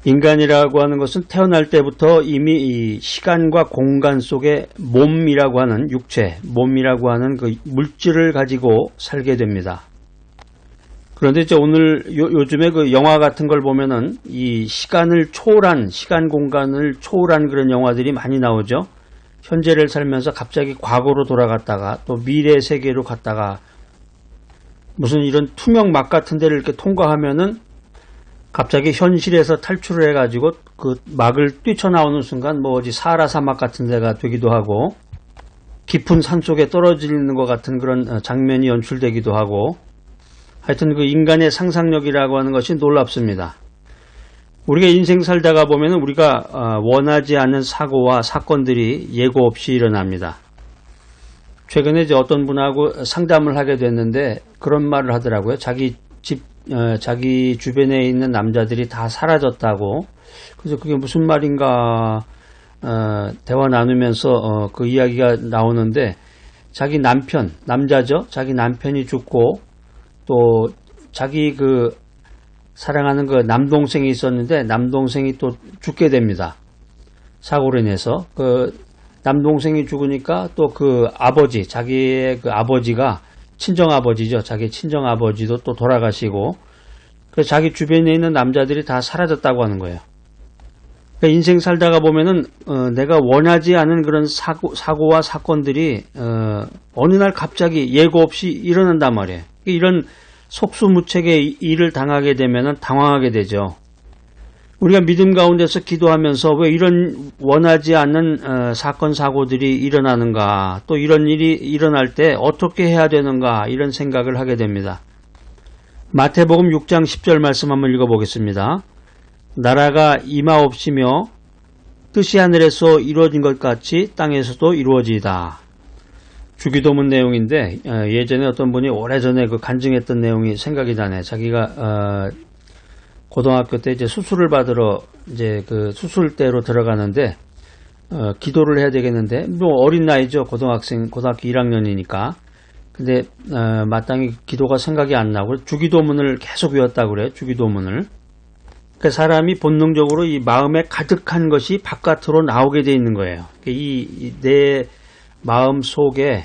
인간이라고 하는 것은 태어날 때부터 이미 이 시간과 공간 속에 몸이라고 하는 육체, 몸이라고 하는 그 물질을 가지고 살게 됩니다. 그런데 이제 오늘 요즘에 그 영화 같은 걸 보면은 이 시간을 초월한, 시간 공간을 초월한 그런 영화들이 많이 나오죠. 현재를 살면서 갑자기 과거로 돌아갔다가 또 미래 세계로 갔다가 무슨 이런 투명 막 같은 데를 이렇게 통과하면은 갑자기 현실에서 탈출을 해가지고 그 막을 뛰쳐나오는 순간 뭐 어디 사하라 사막 같은 데가 되기도 하고 깊은 산 속에 떨어지는 것 같은 그런 장면이 연출되기도 하고 하여튼 그 인간의 상상력이라고 하는 것이 놀랍습니다. 우리가 인생 살다가 보면 우리가 원하지 않는 사고와 사건들이 예고 없이 일어납니다. 최근에 이제 어떤 분하고 상담을 하게 됐는데 그런 말을 하더라고요. 자기 주변에 있는 남자들이 다 사라졌다고. 그래서 그게 무슨 말인가 대화 나누면서 그 이야기가 나오는데 자기 남편, 남자죠. 자기 남편이 죽고 또 자기 그 사랑하는 그 남동생이 있었는데 남동생이 또 죽게 됩니다. 사고로 인해서. 그 남동생이 죽으니까 또 그 아버지, 자기의 그 아버지가 친정아버지죠. 자기 친정아버지도 또 돌아가시고 그래서 자기 주변에 있는 남자들이 다 사라졌다고 하는 거예요. 그러니까 인생 살다가 보면은 내가 원하지 않은 그런 사고와 사건들이 어느 날 갑자기 예고 없이 일어난단 말이에요. 이런 속수무책의 일을 당하게 되면은 당황하게 되죠. 우리가 믿음 가운데서 기도하면서 왜 이런 원하지 않는 사건 사고들이 일어나는가, 또 이런 일이 일어날 때 어떻게 해야 되는가 이런 생각을 하게 됩니다. 마태복음 6장 10절 말씀 한번 읽어보겠습니다. 나라가 임하옵시며 뜻이 하늘에서 이루어진 것 같이 땅에서도 이루어지이다. 주기도문 내용인데 예전에 어떤 분이 오래전에 그 간증했던 내용이 생각이 나네. 자기가 고등학교 때 이제 수술을 받으러 이제 그 수술대로 들어가는데 기도를 해야 되겠는데 뭐 어린 나이죠. 고등학교 1학년이니까. 근데 마땅히 기도가 생각이 안 나고 주기도문을 계속 외웠다고 그래요. 주기도문을. 그 사람이 본능적으로 이 마음에 가득한 것이 바깥으로 나오게 돼 있는 거예요. 내 마음 속에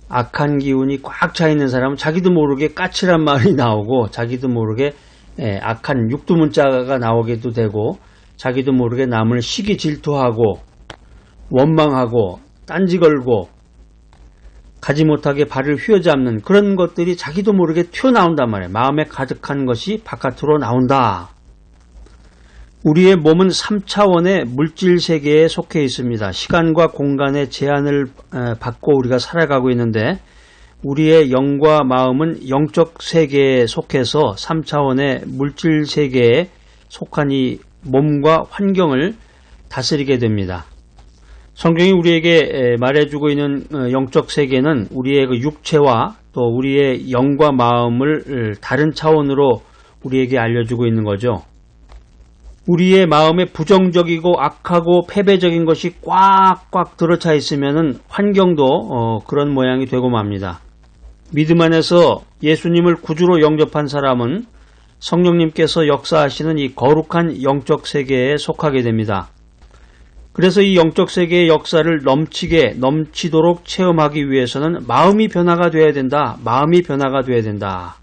악한 기운이 꽉 차 있는 사람은 자기도 모르게 까칠한 말이 나오고 자기도 모르게 악한 육두문자가 나오기도 되고 자기도 모르게 남을 시기 질투하고 원망하고 딴지 걸고 가지 못하게 발을 휘어잡는 그런 것들이 자기도 모르게 튀어나온단 말이에요. 마음에 가득한 것이 바깥으로 나온다. 우리의 몸은 3차원의 물질 세계에 속해 있습니다. 시간과 공간의 제한을 받고 우리가 살아가고 있는데 우리의 영과 마음은 영적 세계에 속해서 3차원의 물질 세계에 속한 이 몸과 환경을 다스리게 됩니다. 성경이 우리에게 말해주고 있는 영적 세계는 우리의 그 육체와 또 우리의 영과 마음을 다른 차원으로 우리에게 알려주고 있는 거죠. 우리의 마음에 부정적이고 악하고 패배적인 것이 꽉꽉 들어차 있으면은 환경도 그런 모양이 되고 맙니다. 믿음 안에서 예수님을 구주로 영접한 사람은 성령님께서 역사하시는 이 거룩한 영적 세계에 속하게 됩니다. 그래서 이 영적 세계의 역사를 넘치도록 체험하기 위해서는 마음이 변화가 돼야 된다. 마음이 변화가 돼야 된다.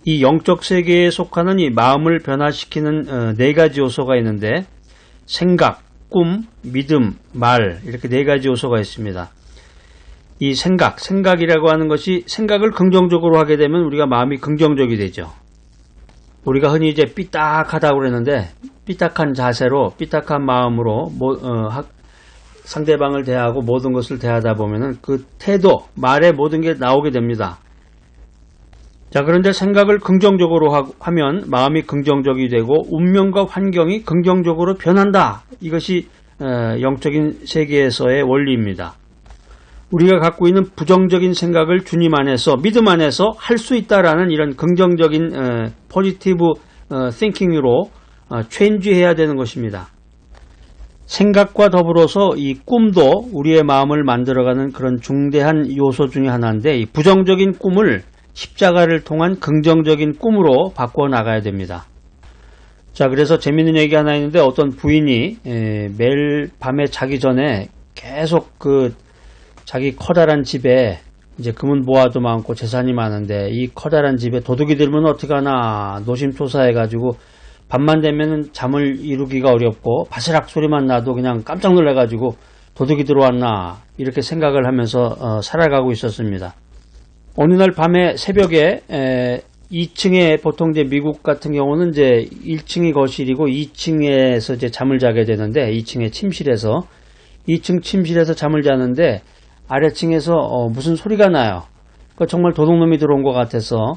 이 영적 세계에 속하는 이 마음을 변화시키는 네 가지 요소가 있는데 생각, 꿈, 믿음, 말 이렇게 네 가지 요소가 있습니다. 이 생각이라고 하는 것이 생각을 긍정적으로 하게 되면 우리가 마음이 긍정적이 되죠. 우리가 흔히 이제 삐딱하다고 그랬는데 삐딱한 자세로 삐딱한 마음으로 상대방을 대하고 모든 것을 대하다 보면은 그 태도, 말에 모든 게 나오게 됩니다. 자, 그런데 생각을 긍정적으로 하면 마음이 긍정적이 되고 운명과 환경이 긍정적으로 변한다. 이것이 영적인 세계에서의 원리입니다. 우리가 갖고 있는 부정적인 생각을 주님 안에서 믿음 안에서 할 수 있다라는 이런 긍정적인 포지티브 띵킹으로 체인지해야 되는 것입니다. 생각과 더불어서 이 꿈도 우리의 마음을 만들어가는 그런 중대한 요소 중에 하나인데 이 부정적인 꿈을 십자가를 통한 긍정적인 꿈으로 바꿔 나가야 됩니다. 자, 그래서 재밌는 얘기 하나 있는데 어떤 부인이 매일 밤에 자기 전에 계속 자기 커다란 집에 이제 금은 보화도 많고 재산이 많은데 이 커다란 집에 도둑이 들면 어떡하나 노심초사해가지고 밤만 되면 잠을 이루기가 어렵고 바스락 소리만 나도 그냥 깜짝 놀라가지고 도둑이 들어왔나 이렇게 생각을 하면서 살아가고 있었습니다. 어느 날 밤에 새벽에 2층에 보통 이제 미국 같은 경우는 이제 1층이 거실이고 2층에서 이제 잠을 자게 되는데 2층의 침실에서 2층 침실에서 잠을 자는데 아래층에서 무슨 소리가 나요. 정말 도둑놈이 들어온 것 같아서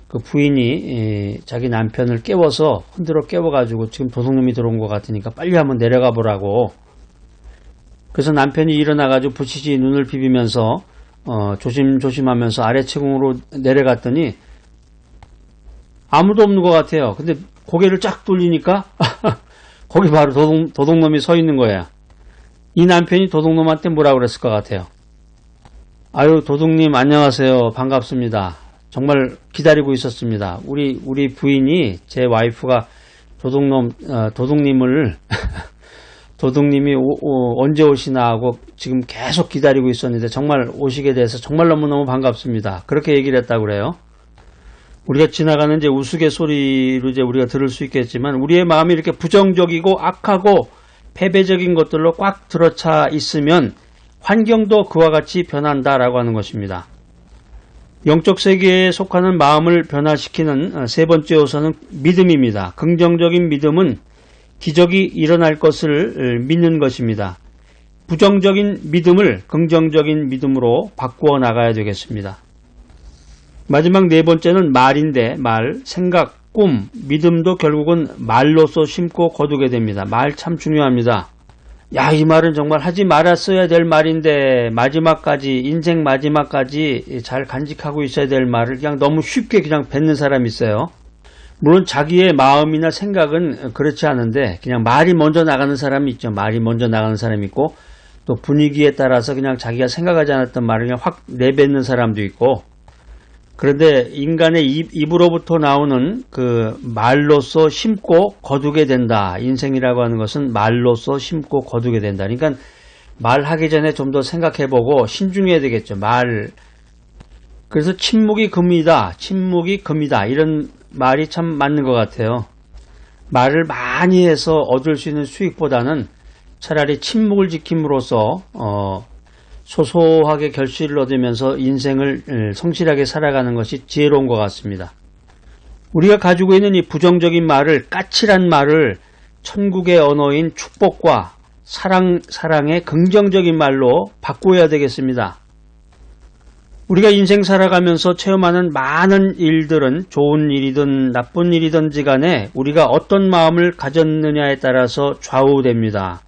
그 부인이 자기 남편을 깨워서 흔들어 깨워가지고 지금 도둑놈이 들어온 것 같으니까 빨리 한번 내려가 보라고. 그래서 남편이 일어나가지고 부시시 눈을 비비면서 조심조심하면서 아래층으로 내려갔더니 아무도 없는 것 같아요. 근데 고개를 쫙 돌리니까 거기 바로 도둑놈이 서 있는 거야. 이 남편이 도둑놈한테 뭐라 그랬을 것 같아요. 아유, 도둑님 안녕하세요. 반갑습니다. 정말 기다리고 있었습니다. 우리 부인이 제 와이프가 도둑님을 도둑님이 언제 오시나 하고 지금 계속 기다리고 있었는데 정말 오시게 돼서 정말 너무너무 반갑습니다. 그렇게 얘기를 했다고 그래요. 우리가 지나가는 이제 우스갯소리로 이제 우리가 들을 수 있겠지만 우리의 마음이 이렇게 부정적이고 악하고 패배적인 것들로 꽉 들어차 있으면 환경도 그와 같이 변한다라고 하는 것입니다. 영적 세계에 속하는 마음을 변화시키는 세 번째 요소는 믿음입니다. 긍정적인 믿음은 기적이 일어날 것을 믿는 것입니다. 부정적인 믿음을 긍정적인 믿음으로 바꾸어 나가야 되겠습니다. 마지막 네 번째는 말인데 말, 생각, 꿈, 믿음도 결국은 말로써 심고 거두게 됩니다. 말 참 중요합니다. 야, 이 말은 정말 하지 말았어야 될 말인데 마지막까지 인생 마지막까지 잘 간직하고 있어야 될 말을 그냥 너무 쉽게 그냥 뱉는 사람이 있어요. 물론 자기의 마음이나 생각은 그렇지 않은데 그냥 말이 먼저 나가는 사람이 있죠. 말이 먼저 나가는 사람이 있고 또 분위기에 따라서 그냥 자기가 생각하지 않았던 말을 그냥 확 내뱉는 사람도 있고 그런데 인간의 입으로부터 나오는 그 말로써 심고 거두게 된다. 인생이라고 하는 것은 말로써 심고 거두게 된다. 그러니까 말하기 전에 좀 더 생각해보고 신중해야 되겠죠. 그래서 침묵이 금이다. 침묵이 금이다. 이런 말이 참 맞는 것 같아요. 말을 많이 해서 얻을 수 있는 수익보다는 차라리 침묵을 지킴으로써 소소하게 결실을 얻으면서 인생을 성실하게 살아가는 것이 지혜로운 것 같습니다. 우리가 가지고 있는 이 부정적인 말을, 까칠한 말을 천국의 언어인 축복과 사랑의 긍정적인 말로 바꾸어야 되겠습니다. 우리가 인생 살아가면서 체험하는 많은 일들은 좋은 일이든 나쁜 일이든지 간에 우리가 어떤 마음을 가졌느냐에 따라서 좌우됩니다.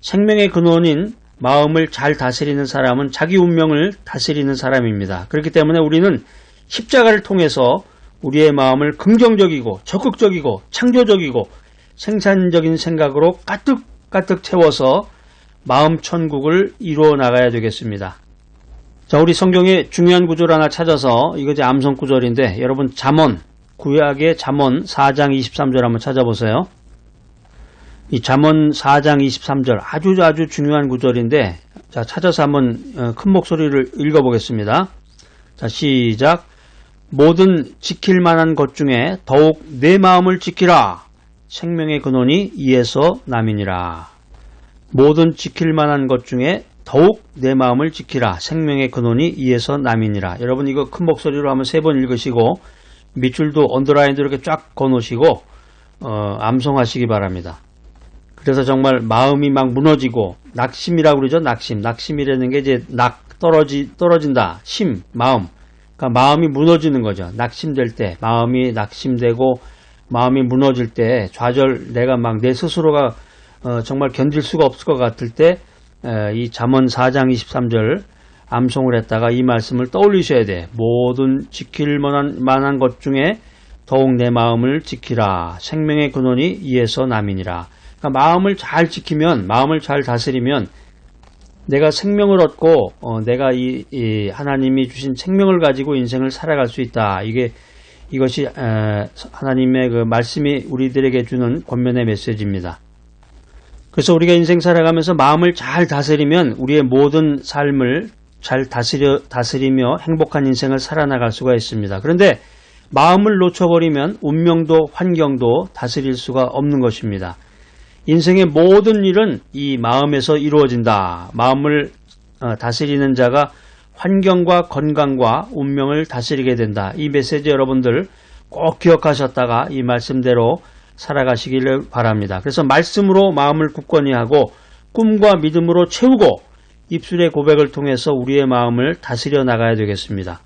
생명의 근원인 마음을 잘 다스리는 사람은 자기 운명을 다스리는 사람입니다. 그렇기 때문에 우리는 십자가를 통해서 우리의 마음을 긍정적이고 적극적이고 창조적이고 생산적인 생각으로 가득가득 채워서 마음 천국을 이루어 나가야 되겠습니다. 자, 우리 성경에 중요한 구절 하나 찾아서 이거 이제 암송 구절인데 여러분 구약의 잠언 4장 23절 한번 찾아보세요. 이 잠언 4장 23절 아주 중요한 구절인데 자, 찾아서 한번 큰 목소리를 읽어보겠습니다. 자, 시작. 모든 지킬 만한 것 중에 더욱 내 마음을 지키라. 생명의 근원이 이에서 남이니라. 모든 지킬 만한 것 중에 더욱 내 마음을 지키라. 생명의 근원이 이에서 남이니라. 여러분 이거 큰 목소리로 한번 3번 읽으시고 밑줄도 언더라인도 이렇게 쫙 거놓으시고 암송하시기 바랍니다. 그래서 정말 마음이 막 무너지고 낙심이라고 그러죠. 낙심이라는 게 이제 떨어진다. 마음. 그러니까 마음이 무너지는 거죠. 낙심될 때, 마음이 낙심되고 마음이 무너질 때 내가 막 내 스스로가 정말 견딜 수가 없을 것 같을 때 이 잠언 4장 23절 암송을 했다가 이 말씀을 떠올리셔야 돼. 모든 지킬 만한 것 중에 더욱 내 마음을 지키라. 생명의 근원이 이에서 남이니라. 그러니까 마음을 잘 지키면, 마음을 잘 다스리면 내가 생명을 얻고 내가 이 하나님이 주신 생명을 가지고 인생을 살아갈 수 있다. 이것이 하나님의 그 말씀이 우리들에게 주는 권면의 메시지입니다. 그래서 우리가 인생 살아가면서 마음을 잘 다스리면 우리의 모든 삶을 잘 다스리며 행복한 인생을 살아나갈 수가 있습니다. 그런데 마음을 놓쳐버리면 운명도 환경도 다스릴 수가 없는 것입니다. 인생의 모든 일은 이 마음에서 이루어진다. 마음을 다스리는 자가 환경과 건강과 운명을 다스리게 된다. 이 메시지 여러분들 꼭 기억하셨다가 이 말씀대로 살아가시기를 바랍니다. 그래서 말씀으로 마음을 굳건히 하고 꿈과 믿음으로 채우고 입술의 고백을 통해서 우리의 마음을 다스려 나가야 되겠습니다.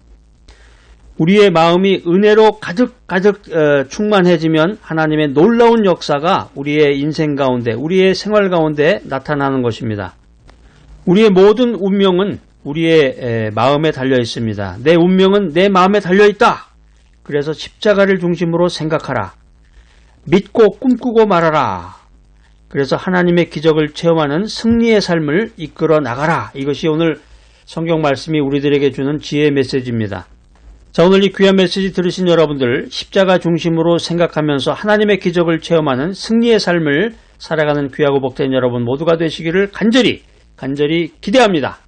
우리의 마음이 은혜로 가득 충만해지면 하나님의 놀라운 역사가 우리의 인생 가운데, 우리의 생활 가운데 나타나는 것입니다. 우리의 모든 운명은 우리의 마음에 달려 있습니다. 내 운명은 내 마음에 달려 있다. 그래서 십자가를 중심으로 생각하라. 믿고 꿈꾸고 말하라. 그래서 하나님의 기적을 체험하는 승리의 삶을 이끌어 나가라. 이것이 오늘 성경 말씀이 우리들에게 주는 지혜의 메시지입니다. 자, 오늘 이 귀한 메시지 들으신 여러분들, 십자가 중심으로 생각하면서 하나님의 기적을 체험하는 승리의 삶을 살아가는 귀하고 복된 여러분 모두가 되시기를 간절히 기대합니다.